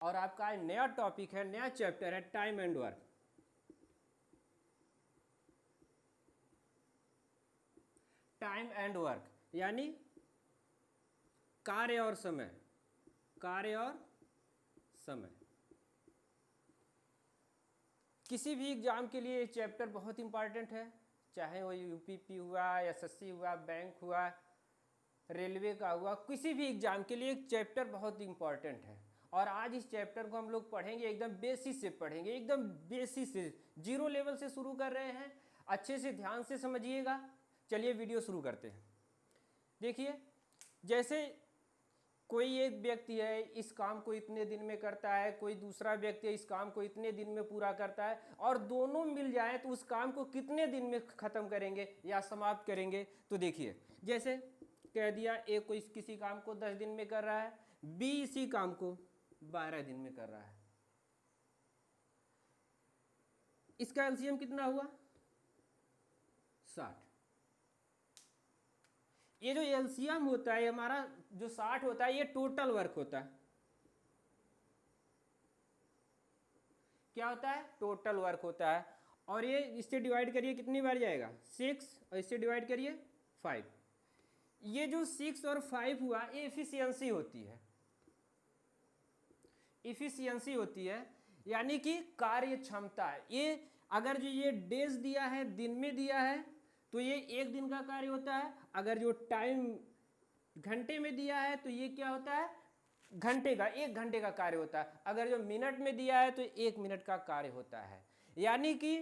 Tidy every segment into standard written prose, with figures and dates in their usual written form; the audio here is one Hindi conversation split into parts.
और आपका आज नया टॉपिक है, नया चैप्टर है time and work. Time and work यानी कार्य और समय, कार्य और समय। किसी भी एग्जाम के लिए ये चैप्टर बहुत इंपॉर्टेंट है, चाहे वो यूपीपी हुआ, एसएससी हुआ, बैंक हुआ, रेलवे का हुआ, किसी भी एग्जाम के लिए एक चैप्टर बहुत इंपॉर्टेंट है। और आज इस चैप्टर को हम लोग पढ़ेंगे, एकदम बेसिस से पढ़ेंगे, एकदम बेसिस से, जीरो लेवल से शुरू कर रहे हैं। अच्छे से ध्यान से समझिएगा। चलिए वीडियो शुरू करते हैं। देखिए, जैसे कोई एक व्यक्ति है इस काम को इतने दिन में करता है, कोई दूसरा व्यक्ति है इस काम को इतने दिन में पूरा करता है, और दोनों मिल जाए तो उस काम को कितने दिन में ख़त्म करेंगे या समाप्त करेंगे। तो देखिए, जैसे कह दिया ए को किसी काम को 10 दिन में कर रहा है, बी इसी काम को 12 दिन में कर रहा है। इसका एलसीएम कितना हुआ? 60। ये जो एलसीएम होता है हमारा, जो 60 होता है, ये टोटल वर्क होता है। क्या होता है? टोटल वर्क होता है। और ये इससे डिवाइड करिए, कितनी बार जाएगा? 6, और इससे डिवाइड करिए 5। ये जो 6 और 5 हुआ, ये एफिशिएंसी होती है। इफिशियंसी होती है यानी कि कार्य क्षमता है। ये अगर जो ये डेज दिया है, दिन में दिया है, तो ये एक दिन का कार्य होता है। अगर जो टाइम घंटे में दिया है तो ये क्या होता है? घंटे का, 1 घंटे का कार्य होता है। अगर जो मिनट में दिया है तो 1 मिनट का कार्य होता है। यानी कि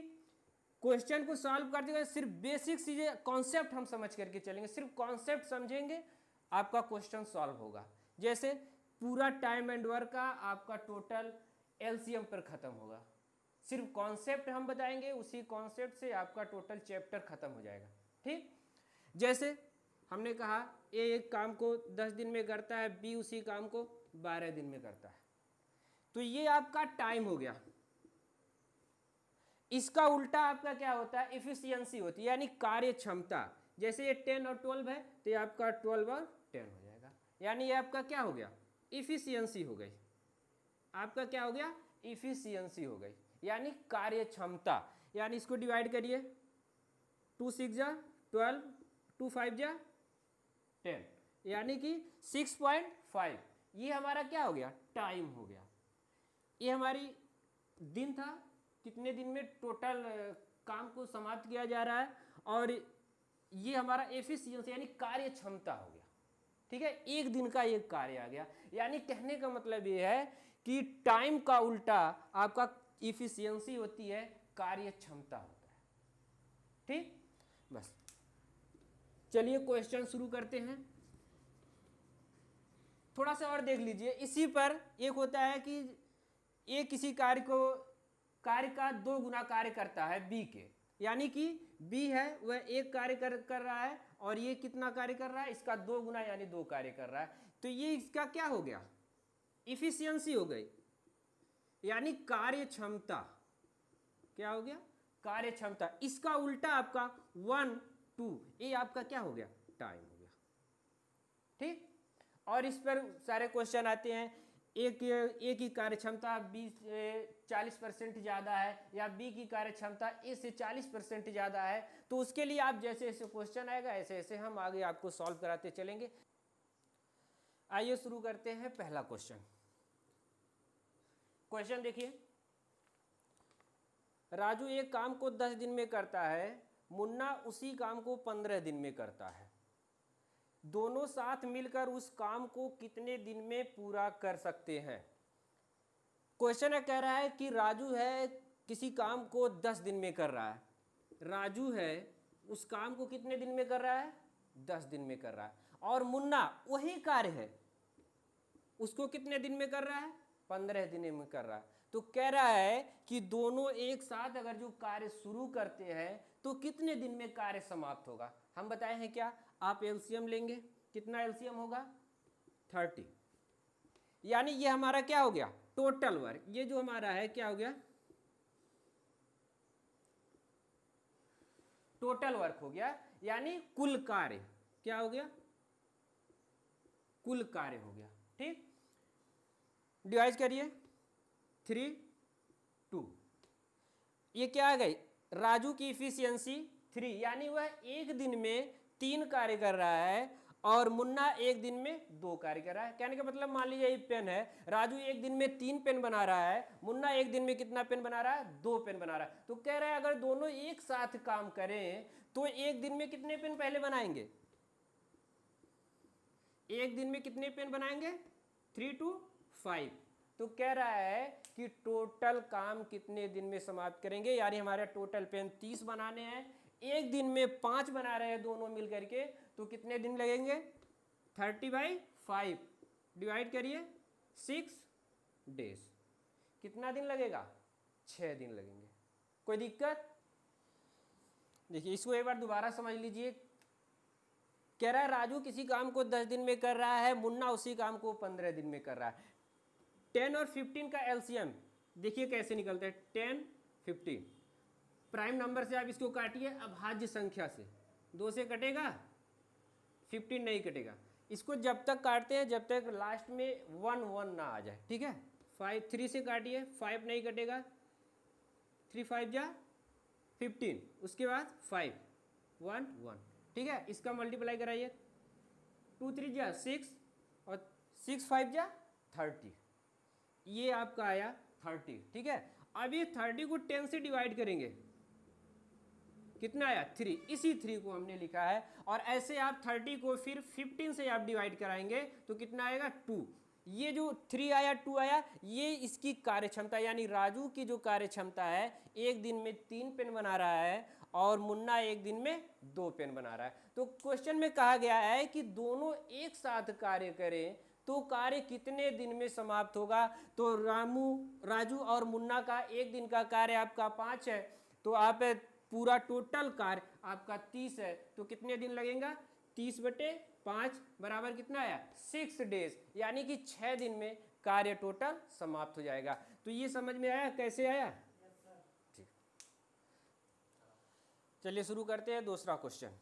क्वेश्चन को सॉल्व करते हुए सिर्फ बेसिक चीजें, कॉन्सेप्ट हम समझ करके चलेंगे, सिर्फ कॉन्सेप्ट समझेंगे, आपका क्वेश्चन सॉल्व होगा। जैसे पूरा टाइम एंड वर्क का आपका टोटल एलसीएम पर खत्म होगा। सिर्फ कॉन्सेप्ट हम बताएंगे, उसी कॉन्सेप्ट से आपका टोटल चैप्टर खत्म हो जाएगा। ठीक, जैसे हमने कहा ए एक काम को 10 दिन में करता है, बी उसी काम को 12 दिन में करता है, तो ये आपका टाइम हो गया। इसका उल्टा आपका क्या होता है? इफिशियंसी होती है, यानी कार्य क्षमता। जैसे ये 10 और 12 है तो ये आपका 12 और 10 हो जाएगा, यानी ये आपका क्या हो गया? इफिशियंसी हो गई। आपका क्या हो गया? इफिशियंसी हो गई, यानी कार्य क्षमता। यानी इसको डिवाइड करिए, 2 6 जा 12, 2 5 जा 10, यानी कि 6.5। ये हमारा क्या हो गया? टाइम हो गया। ये हमारी दिन था, कितने दिन में टोटल काम को समाप्त किया जा रहा है, और ये हमारा एफिशिएंसी यानी कार्य क्षमता हो गया। ठीक है, एक दिन का एक कार्य आ गया। यानी कहने का मतलब ये है कि टाइम का उल्टा आपका इफिशियंसी होती है, कार्य क्षमता होता है। ठीक, बस चलिए क्वेश्चन शुरू करते हैं। थोड़ा सा और देख लीजिए इसी पर। एक होता है कि ए किसी कार्य का 2 गुना कार्य करता है बी के, यानी कि बी है वह एक कार्य कर रहा है, और ये कितना कार्य कर रहा है? इसका 2 गुना, यानी 2 कार्य कर रहा है। तो ये इसका क्या हो गया? इफिशियंसी हो गई, यानी कार्य क्षमता। क्या हो गया? कार्य क्षमता। इसका उल्टा आपका 1 2, ये आपका क्या हो गया? टाइम हो गया। ठीक, और इस पर सारे क्वेश्चन आते हैं। एक की कार्य क्षमता बी से 40% ज़्यादा है, या बी की कार्य क्षमता ए से 40% ज़्यादा है, तो उसके लिए आप जैसे जैसे क्वेश्चन आएगा ऐसे ऐसे हम आगे आपको सॉल्व कराते चलेंगे। आइए शुरू करते हैं पहला क्वेश्चन। क्वेश्चन देखिए, राजू एक काम को 10 दिन में करता है, मुन्ना उसी काम को 15 दिन में करता है। दोनों साथ मिलकर उस काम को कितने दिन में पूरा कर सकते हैं? क्वेश्चन है, कह रहा है कि राजू है किसी काम को 10 दिन में कर रहा है। राजू है उस काम को कितने दिन में कर रहा है? 10 दिन में कर रहा है। और मुन्ना वही कार्य है, उसको कितने दिन में कर रहा है? 15 दिन में कर रहा है। तो कह रहा है कि दोनों एक साथ अगर जो कार्य शुरू करते हैं तो कितने दिन में कार्य समाप्त होगा? हम बताए हैं क्या? आप एलसीएम लेंगे, कितना एलसीएम होगा? 30। यानी ये हमारा क्या हो गया? Total work. ये जो हमारा है क्या हो गया? टोटल वर्क हो गया, यानी कुल कार्य। क्या हो गया? कुल कार्य हो गया। ठीक, डिवाइड करिए, 3 2। ये क्या आ गई, राजू की इफिशियंसी 3, यानी वह एक दिन में 3 कार्य कर रहा है और मुन्ना एक दिन में 2 कार्य कर रहा है। कहने का मतलब मान लीजिए ये पेन है, राजू एक दिन में 3 पेन बना रहा है, मुन्ना एक दिन में कितना पेन बना रहा है, 2 पेन बना रहा है। तो कह रहा है अगर दोनों एक साथ काम करें तो एक दिन में कितने पेन पहले बनाएंगे, एक दिन में कितने पेन बनाएंगे, 3 to 5। तो कह रहा है कि टोटल काम कितने दिन में समाप्त करेंगे, यानी हमारे टोटल पेन 30 बनाने हैं, एक दिन में 5 बना रहे हैं दोनों मिल करके, तो कितने दिन लगेंगे, 30/5 डिवाइड करिए 6 days, कितना दिन लगेगा, 6 दिन लगेंगे। कोई दिक्कत? देखिए इसको एक बार दोबारा समझ लीजिए। कह रहा है राजू किसी काम को 10 दिन में कर रहा है, मुन्ना उसी काम को 15 दिन में कर रहा है। 10 और 15 का एलसीएम देखिए कैसे निकलता है, 10 15, प्राइम नंबर से आप इसको काटिए अभाज्य संख्या से, 2 से कटेगा, 15 नहीं कटेगा। इसको जब तक काटते हैं जब तक लास्ट में 1 1 ना आ जाए, ठीक है। 3 से काटिए, 5 नहीं कटेगा, 3 5 जा 15, उसके बाद 5 1 1, ठीक है। इसका मल्टीप्लाई कराइए, 2 3 जा 6 और 6 5 जा 30, ये आपका आया 30, ठीक है। अब ये 30 को 10 से डिवाइड करेंगे, कितना आया 3, इसी 3 को हमने लिखा है। और ऐसे आप 30 को फिर 15 से आप डिवाइड कराएंगे तो कितना आएगा 2। ये जो 3 आया 2 आया, ये इसकी कार्य क्षमता, यानी राजू की जो कार्य क्षमता है, एक दिन में 3 पेन बना रहा है और मुन्ना एक दिन में 2 पेन बना रहा है। तो क्वेश्चन में कहा गया है कि दोनों एक साथ कार्य करें तो कार्य कितने दिन में समाप्त होगा। तो राजू और मुन्ना का एक दिन का कार्य आपका 5 है, तो आप पूरा टोटल कार्य आपका 30 है, तो कितने दिन लगेगा, 30/5 बराबर कितना आया, 6 days, यानी कि 6 दिन में कार्य टोटल समाप्त हो जाएगा। तो ये समझ में आया, कैसे आया? ठीक, चलिए शुरू करते हैं दूसरा क्वेश्चन।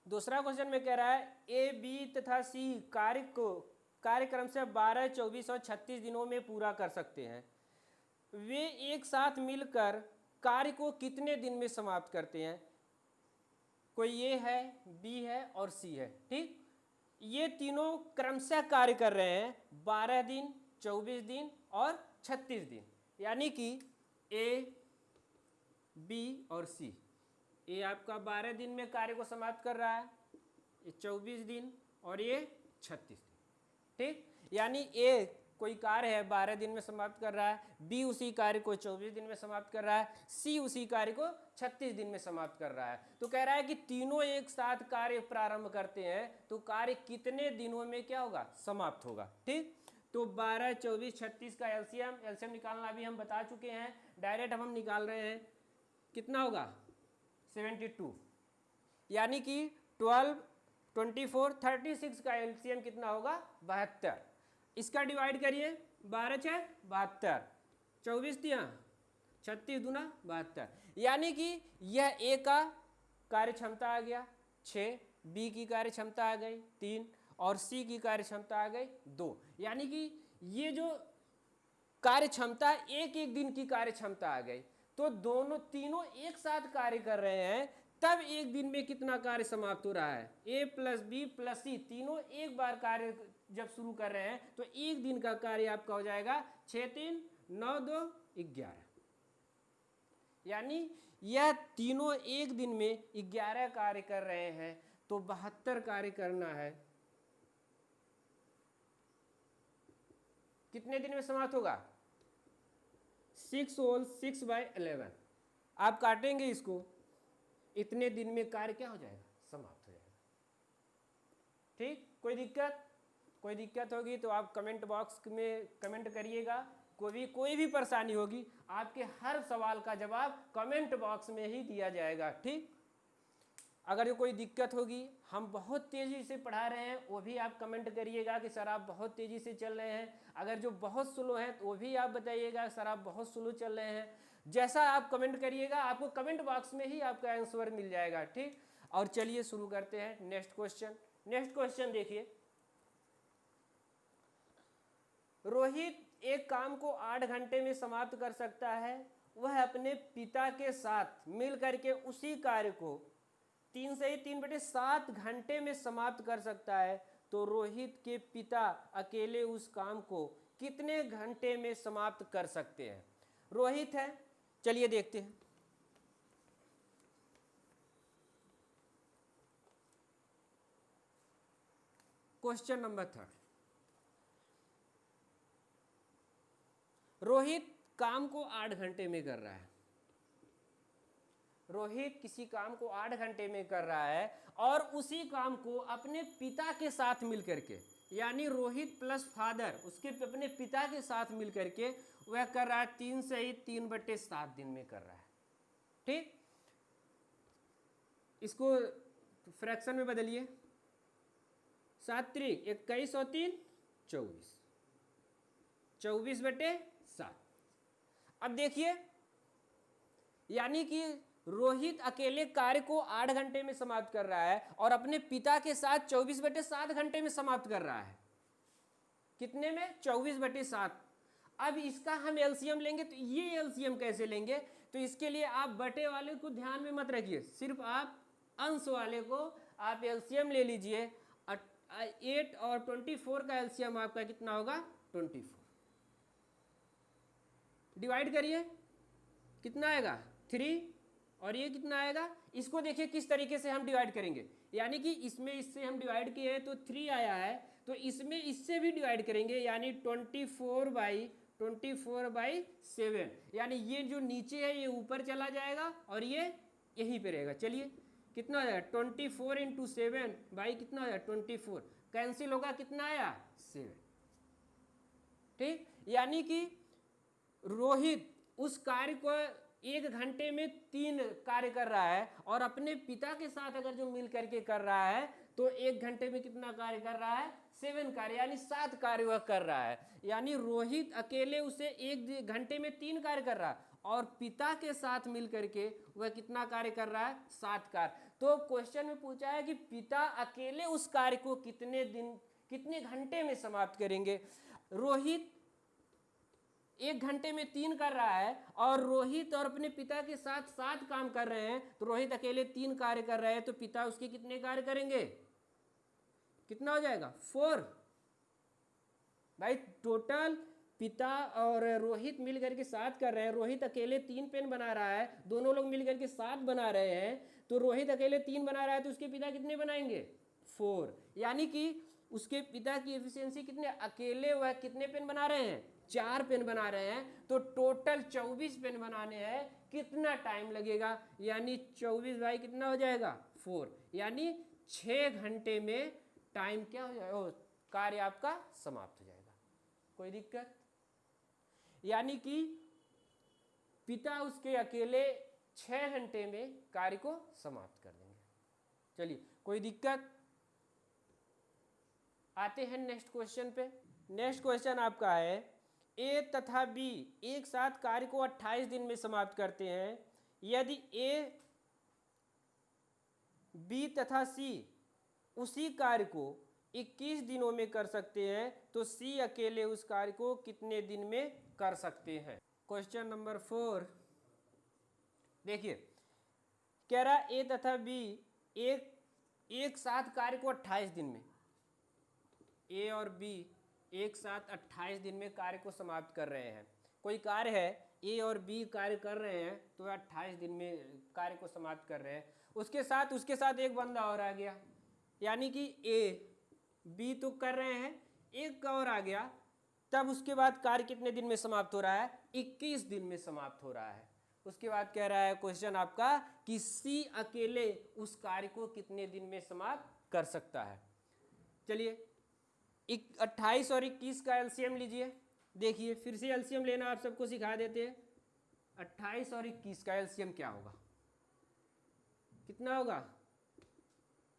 दूसरा क्वेश्चन में कह रहा है ए बी तथा सी कार्यक्रम से 12 24 और 36 दिनों में पूरा कर सकते हैं। वे एक साथ मिलकर कार्य को कितने दिन में समाप्त करते हैं। कोई ए है, बी है और सी है, ठीक। ये तीनों क्रमशः कार्य कर रहे हैं 12 दिन, 24 दिन और 36 दिन, यानी कि ए, बी और सी। ये आपका 12 दिन में कार्य को समाप्त कर रहा है, ये 24 दिन और ये 36 दिन, ठीक। यानी ए कोई कार्य है 12 दिन में समाप्त कर रहा है, बी उसी कार्य को 24 दिन में समाप्त कर रहा है, सी उसी कार्य को 36 दिन में समाप्त कर रहा है। तो कह रहा है कि तीनों एक साथ कार्य प्रारंभ करते हैं तो कार्य कितने दिनों में क्या होगा, समाप्त होगा, ठीक। तो 12 24 36 का एलसीएम निकालना अभी हम बता चुके हैं, डायरेक्ट हम निकाल रहे हैं, कितना होगा 72, यानी कि 12 24 36 का एलसीएम कितना होगा 72। इसका डिवाइड करिए, 12 6 72, 24 3 36 दूना 72, यानी कि यह ए का कार्य क्षमता आ गया 6, बी की कार्य क्षमता आ गई 3 और सी की कार्य क्षमता आ गई 2। यानी कि ये जो कार्य क्षमता एक एक दिन की कार्य क्षमता आ गई, तो तीनों एक साथ कार्य कर रहे हैं, तब एक दिन में कितना कार्य समाप्त हो रहा है, ए प्लस बी प्लस सी तीनों एक बार कार्य जब शुरू कर रहे हैं तो एक दिन का कार्य आपका हो जाएगा 6 3 9 2 11, यानी यह तीनों एक दिन में 11 कार्य कर रहे हैं, तो 72 कार्य करना है। कितने दिन में समाप्त होगा, 6 होल 6/11। आप काटेंगे इसको, इतने दिन में कार्य क्या हो जाएगा, समाप्त हो जाएगा, ठीक। कोई दिक्कत होगी तो आप कमेंट बॉक्स में कमेंट करिएगा। कोई भी परेशानी होगी, आपके हर सवाल का जवाब कमेंट बॉक्स में ही दिया जाएगा, ठीक। अगर कोई दिक्कत होगी, हम बहुत तेज़ी से पढ़ा रहे हैं, वो भी आप कमेंट करिएगा कि सर आप बहुत तेज़ी से चल रहे हैं। अगर जो बहुत स्लो हैं तो वो भी आप बताइएगा सर आप बहुत स्लो चल रहे हैं। जैसा आप कमेंट करिएगा आपको कमेंट बॉक्स में ही आपका आंसर मिल जाएगा, ठीक। और चलिए शुरू करते हैं नेक्स्ट क्वेश्चन देखिए। रोहित एक काम को 8 घंटे में समाप्त कर सकता है, वह अपने पिता के साथ मिल करके उसी कार्य को 3 से 3/7 घंटे में समाप्त कर सकता है, तो रोहित के पिता अकेले उस काम को कितने घंटे में समाप्त कर सकते हैं? रोहित है, चलिए देखते हैं। क्वेश्चन नंबर 3, रोहित काम को 8 घंटे में कर रहा है। रोहित किसी काम को 8 घंटे में कर रहा है और उसी काम को अपने पिता के साथ मिलकर के, यानी रोहित प्लस फादर उसके अपने पिता के साथ मिलकर के वह कर रहा है 3 से 3/7 दिन में कर रहा है। ठीक, इसको फ्रैक्शन में बदलिए। 7 त्रिक 21 और 3 24, 24/7। अब देखिए, यानी कि रोहित अकेले कार्य को 8 घंटे में समाप्त कर रहा है और अपने पिता के साथ 24/7 घंटे में समाप्त कर रहा है। कितने में? 24/7। अब इसका हम एलसीएम लेंगे, तो ये एलसीएम कैसे लेंगे? तो इसके लिए आप बटे वाले को ध्यान में मत रखिए, सिर्फ आप अंश वाले को आप एलसीएम ले लीजिए। 8 और 24 का एलसीएम आपका कितना होगा? 24। डिवाइड करिए, कितना आएगा? 3। और ये कितना आएगा? इसको देखिए किस तरीके से हम डिवाइड करेंगे, यानी कि इसमें इससे हम डिवाइड किए हैं तो 3 आया है, तो इसमें इससे भी डिवाइड करेंगे, यानी 24/7, यानी ये जो नीचे है ये ऊपर चला जाएगा और ये यहीं पे रहेगा। चलिए कितना हो जाएगा? 24 × 7 बाई कितना हो जाएगा? 24। कैंसिल होगा, कितना आया? 7। ठीक, यानी कि रोहित उस कार्य को 1 घंटे में 3 कार्य कर रहा है और अपने पिता के साथ अगर जो मिल करके कर रहा है तो 1 घंटे में कितना कार्य कर रहा है? 7 कार्य, यानी 7 कार्य वह कर रहा है। यानी रोहित अकेले उसे 1 घंटे में 3 कार्य कर रहा है और पिता के साथ मिल करके वह कितना कार्य कर रहा है? 7 कार्य। तो क्वेश्चन में पूछा है कि पिता अकेले उस कार्य को कितने घंटे में समाप्त करेंगे? रोहित 1 घंटे में 3 कर रहा है और रोहित और अपने पिता के साथ 7 काम कर रहे हैं, तो रोहित अकेले 3 कार्य कर रहे हैं, तो पिता उसके कितने कार्य करेंगे? कितना हो जाएगा? 4। भाई टोटल पिता और रोहित मिल करके 7 कर रहे हैं, रोहित अकेले 3 पेन बना रहा है, दोनों लोग मिल करके 7 बना रहे हैं, तो रोहित अकेले 3 बना रहा है तो उसके पिता कितने बनाएंगे? 4। यानी कि उसके पिता की एफिशिएंसी कितने? अकेले वह कितने पेन बना रहे हैं? 4 पेन बना रहे हैं, तो टोटल 24 पेन बनाने हैं, कितना टाइम लगेगा? यानी 24 भाई कितना हो जाएगा? 4, यानी 6 घंटे में टाइम क्या हो जाएगा? कार्य आपका समाप्त हो जाएगा। कोई दिक्कत? यानी कि पिता उसके अकेले 6 घंटे में कार्य को समाप्त कर देंगे। चलिए, कोई दिक्कत? आते हैं नेक्स्ट क्वेश्चन पे। नेक्स्ट क्वेश्चन आपका है, ए तथा बी एक साथ कार्य को 28 दिन में समाप्त करते हैं। यदि ए, बी तथा सी उसी कार्य को 21 दिनों में कर सकते हैं, तो सी अकेले उस कार्य को कितने दिन में कर सकते हैं? क्वेश्चन नंबर 4 देखिए, कह रहा ए तथा बी एक साथ कार्य को 28 दिन में, ए और बी एक साथ 28 दिन में कार्य को समाप्त कर रहे हैं। कोई कार्य है, ए और बी कार्य कर रहे हैं, तो 28 दिन में कार्य को समाप्त कर रहे हैं। उसके साथ एक बंदा और आ गया, यानी कि ए बी तो कर रहे हैं, एक और आ गया, तब उसके बाद कार्य कितने दिन में समाप्त हो रहा है? 21 दिन में समाप्त हो रहा है। उसके बाद कह रहा है क्वेश्चन आपका कि सी अकेले उस कार्य को कितने दिन में समाप्त कर सकता है? चलिए 28 और 21 का एलसीएम लीजिए। देखिए, फिर से एलसीएम लेना आप सबको सिखा देते हैं। 28 और 21 का एलसीएम क्या होगा? कितना होगा?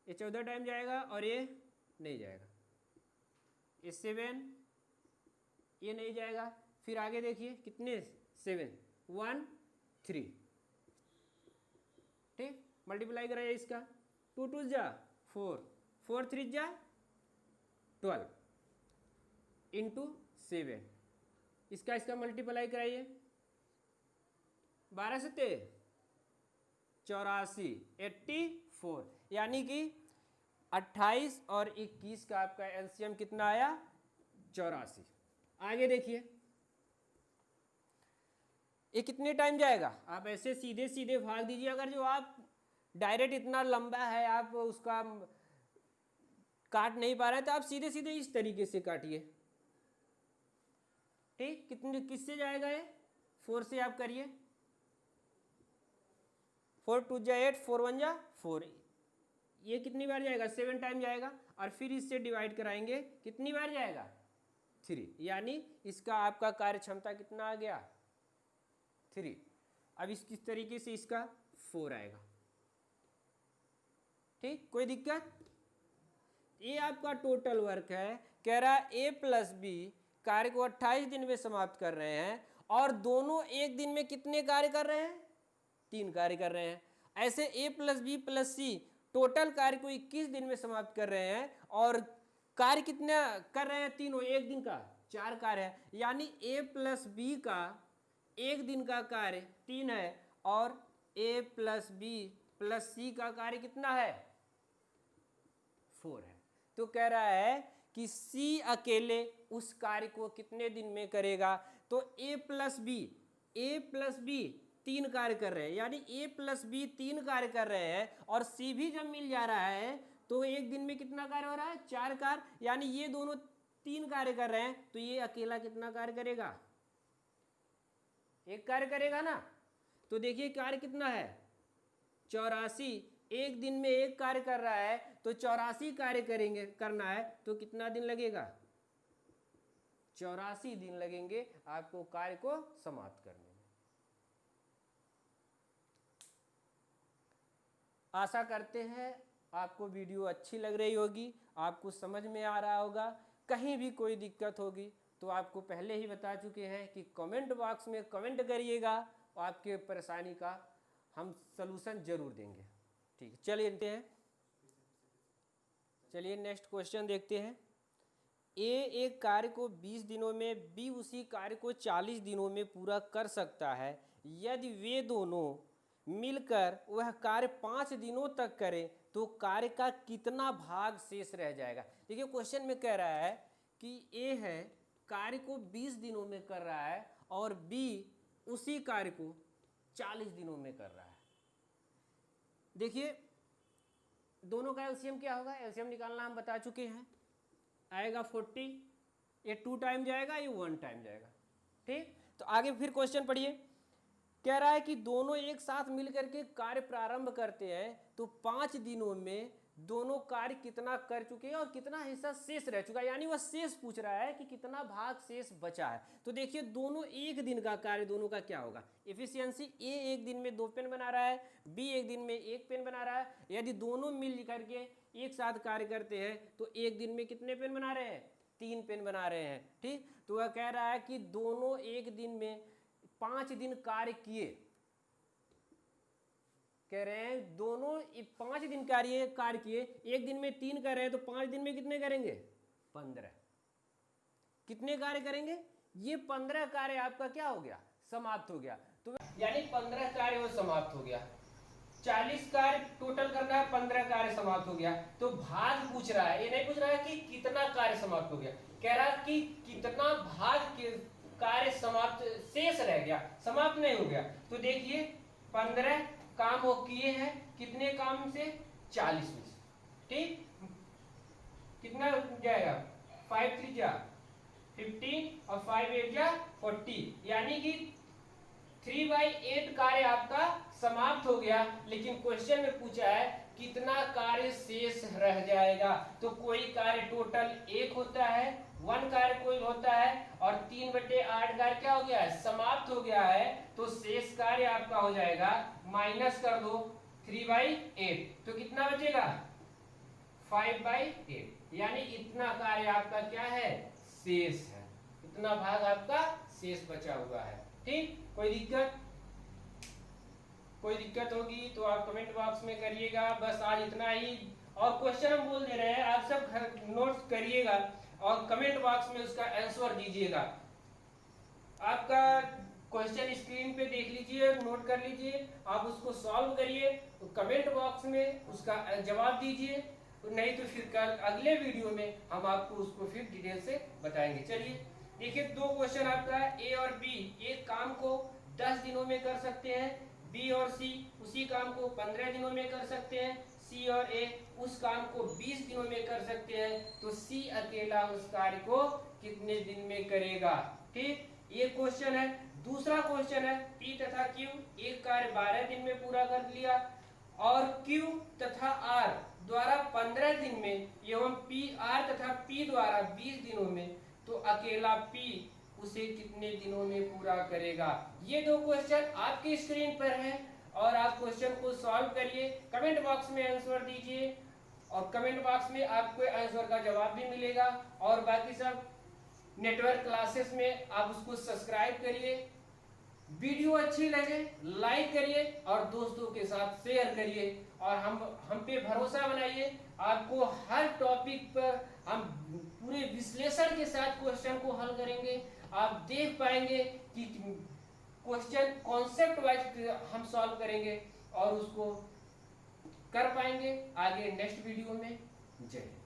ये 14 टाइम जाएगा और ये नहीं जाएगा, ये 7, ये नहीं जाएगा। फिर आगे देखिए कितने? 7, 1, 3। ठीक, मल्टीप्लाई कराइए इसका। 2 2 जा 4, 4 3 जा 12 इंटू 7, इसका मल्टीप्लाई कराइए, 12 से 84, 84, यानी कि 28 और 21 का आपका एलसीएम कितना आया? 84। आगे देखिए ये कितने टाइम जाएगा, आप ऐसे सीधे सीधे भाग दीजिए। अगर जो आप डायरेक्ट इतना लंबा है आप उसका काट नहीं पा रहे तो आप सीधे सीधे इस तरीके से काटिए। ठीक, कितने किससे जाएगा ये? 4 से आप करिए, 4 2 जा 8, 4 1 जा 4, ये कितनी बार जाएगा? 7 टाइम जाएगा। और फिर इससे डिवाइड कराएंगे, कितनी बार जाएगा? 3, यानी इसका आपका कार्य क्षमता कितना आ गया? 3। अब किस तरीके से इसका 4 आएगा। ठीक, कोई दिक्कत? ये आपका टोटल वर्क है, कह रहा है A+B कार्य को 28 दिन में समाप्त कर रहे हैं और दोनों एक दिन में कितने कार्य कर रहे हैं? 3 कार्य कर रहे हैं। ऐसे A+B+C टोटल कार्य को 21 दिन में समाप्त कर रहे हैं और कार्य कितना कर रहे हैं? तीनों एक दिन का 4 कार्य है, यानी A+B का एक दिन का कार्य 3 है और A+B+C का कार्य कितना है? 4 है। तो कह रहा है कि C अकेले उस कार्य को कितने दिन में करेगा? तो A+B 3 कार्य कर रहे हैं, यानी A+B 3 कार्य कर रहे हैं और C भी जब मिल जा रहा है तो एक दिन में कितना कार्य हो रहा है? 4 कार्य, यानी ये दोनों 3 कार्य कर रहे हैं तो ये अकेला कितना कार्य करेगा? 1 कार्य करेगा ना। तो देखिए कार्य कितना है? 84। एक दिन में 1 कार्य कर रहा है तो 84 कार्य करना है तो कितना दिन लगेगा? 84 दिन लगेंगे आपको कार्य को समाप्त करने में। आशा करते हैं आपको वीडियो अच्छी लग रही होगी, आपको समझ में आ रहा होगा। कहीं भी कोई दिक्कत होगी तो आपको पहले ही बता चुके हैं कि कमेंट बॉक्स में कमेंट करिएगा और आपके परेशानी का हम सलूशन जरूर देंगे। ठीक है, चलिए नेक्स्ट क्वेश्चन देखते हैं। ए एक कार्य को 20 दिनों में, बी उसी कार्य को 40 दिनों में पूरा कर सकता है। यदि वे दोनों मिलकर वह कार्य 5 दिनों तक करें तो कार्य का कितना भाग शेष रह जाएगा? देखिए क्वेश्चन में कह रहा है कि ए है कार्य को 20 दिनों में कर रहा है और बी उसी कार्य को 40 दिनों में कर रहा है। देखिए दोनों का एलसीएम क्या होगा? एलसीएम निकालना हम बता चुके हैं, आएगा 40। ये 2 टाइम जाएगा, ये 1 टाइम जाएगा। ठीक, तो आगे फिर क्वेश्चन पढ़िए। कह रहा है कि दोनों एक साथ मिलकर के कार्य प्रारंभ करते हैं तो 5 दिनों में दोनों कार्य कितना कर चुके हैं और कितना हिस्सा शेष रह चुका है, यानी वह शेष पूछ रहा है कि कितना भाग शेष बचा है। तो देखिए दोनों एक दिन का कार्य, दोनों का क्या होगा? एफिशिएंसी, ए एक दिन में 2 पेन बना रहा है, बी एक दिन में 1 पेन बना रहा है। यदि दोनों मिल करके एक साथ कार्य करते हैं तो एक दिन में कितने पेन बना रहे हैं? 3 पेन बना रहे हैं। ठीक, तो वह कह रहा है कि दोनों एक दिन में 5 दिन कार्य किए, कह रहे हैं दोनों 5 दिन कार्य किए, एक दिन में 3 कर रहे हैं तो 5 दिन में कितने करेंगे? 15। कितने कार्य करेंगे? ये 15 कार्य आपका क्या हो गया? समाप्त हो गया। तो यानी 15 कार्य वो समाप्त हो गया। 40 कार्य टोटल करना है, 15 कार्य समाप्त हो गया। तो भाग पूछ रहा है, ये नहीं पूछ रहा है कि कितना कार्य समाप्त हो गया, कह रहा है कि कितना भाग कार्य समाप्त शेष रह गया, समाप्त नहीं हो गया। तो देखिए 15 काम वो किए हैं, कितने काम से? 40 में। ठीक, कितना जाएगा? 5 3 जा 15 और 5 8 जा 40, यानी कि 3/8 कार्य आपका समाप्त हो गया। लेकिन क्वेश्चन में पूछा है कितना कार्य शेष रह जाएगा। तो कोई कार्य टोटल 1 होता है, 1 कार्य कोई होता है और 3/8 कार्य क्या हो गया है? समाप्त हो गया है। तो शेष कार्य आपका हो जाएगा, माइनस कर दो 3/8, तो कितना बचेगा? 5/8, यानी इतना कार्य आपका क्या है? शेष है। इतना भाग आपका शेष बचा हुआ है। ठीक, कोई दिक्कत होगी तो आप कमेंट बॉक्स में करिएगा। बस आज इतना ही, और क्वेश्चन हम बोल दे रहे हैं, आप सब घर नोट्स करिएगा और कमेंट बॉक्स में उसका आंसर दीजिएगा। आपका क्वेश्चन स्क्रीन पे देख लीजिए, नोट कर लीजिए, आप उसको सॉल्व करिए, तो कमेंट बॉक्स में उसका जवाब दीजिए, नहीं तो फिर कल अगले वीडियो में हम आपको उसको फिर डिटेल से बताएंगे। चलिए देखिए, दो क्वेश्चन आपका है, ए और बी एक काम को 10 दिनों में कर सकते हैं, बी और सी उसी काम को 15 दिनों में कर सकते हैं, सी और ए उस काम को 20 दिनों में कर सकते हैं, तो सी अकेला उस कार्य को कितने दिन में करेगा। ठीक, ये क्वेश्चन है। दूसरा क्वेश्चन है, पी तथा क्यू एक कार्य 12 दिन में पूरा कर लिया और क्यू तथा आर द्वारा 15 दिन में एवं पी आर तथा पी द्वारा 20 दिनों में, तो अकेला पी उसे कितने दिनों में पूरा करेगा। ये दो क्वेश्चन आपकी स्क्रीन पर है और आप क्वेश्चन को सॉल्व करिए, कमेंट बॉक्स में आंसर दीजिए और कमेंट बॉक्स में आपको आंसर का जवाब भी मिलेगा। और बाकी सब नेटवर्क क्लासेस में आप उसको सब्सक्राइब करिए, वीडियो अच्छी लगे लाइक करिए और दोस्तों के साथ शेयर करिए और हम पे भरोसा बनाइए। आपको हर टॉपिक पर हम पूरे विश्लेषण के साथ क्वेश्चन को हल करेंगे। आप देख पाएंगे कि क्वेश्चन कॉन्सेप्ट वाइज हम सॉल्व करेंगे और उसको कर पाएंगे आगे नेक्स्ट वीडियो में। जय हिंद।